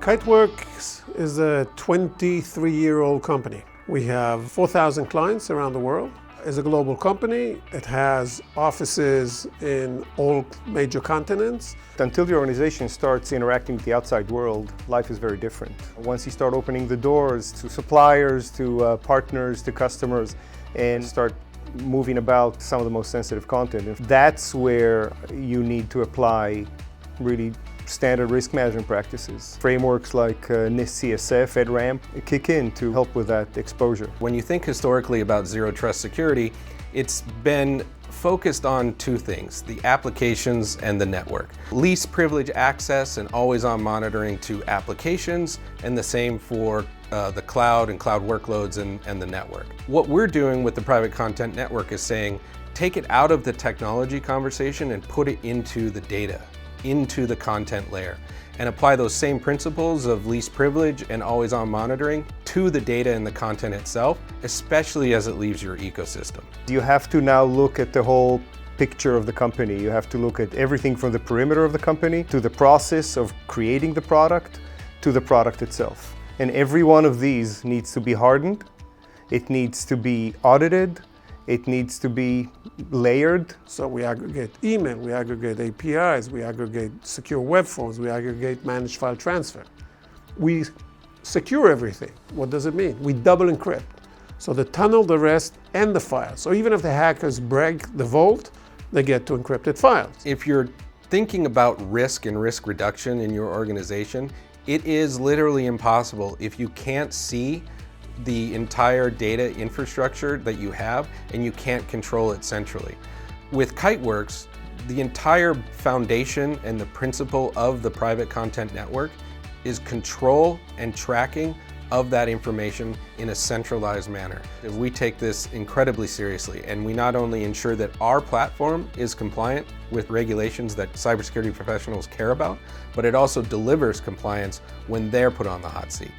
Kiteworks is a 23-year-old company. We have 4,000 clients around the world. It's a global company. It has offices in all major continents. Until the organization starts interacting with the outside world, life is very different. Once you start opening the doors to suppliers, to partners, to customers, and start moving about some of the most sensitive content, that's where you need to apply really standard risk management practices. Frameworks like NIST CSF, FedRAMP kick in to help with that exposure. When you think historically about zero trust security, it's been focused on two things, the applications and the network. Least privilege access and always-on monitoring to applications, and the same for the cloud and cloud workloads and the network. What we're doing with the private content network is saying, take it out of the technology conversation and put it into the data, into the content layer, and apply those same principles of least privilege and always-on monitoring to the data and the content itself, especially as it leaves your ecosystem. You have to now look at the whole picture of the company. You have to look at everything from the perimeter of the company to the process of creating the product to the product itself. And every one of these needs to be hardened, it needs to be audited, it needs to be layered. So we aggregate email, we aggregate APIs, we aggregate secure web forms, we aggregate managed file transfer. We secure everything. What does it mean? We double encrypt. So the tunnel, the rest, and the files. So even if the hackers break the vault, they get to encrypted files. If you're thinking about risk and risk reduction in your organization, it is literally impossible if you can't see the entire data infrastructure that you have and you can't control it centrally. With Kiteworks, the entire foundation and the principle of the private content network is control and tracking of that information in a centralized manner. We take this incredibly seriously, and we not only ensure that our platform is compliant with regulations that cybersecurity professionals care about, but it also delivers compliance when they're put on the hot seat.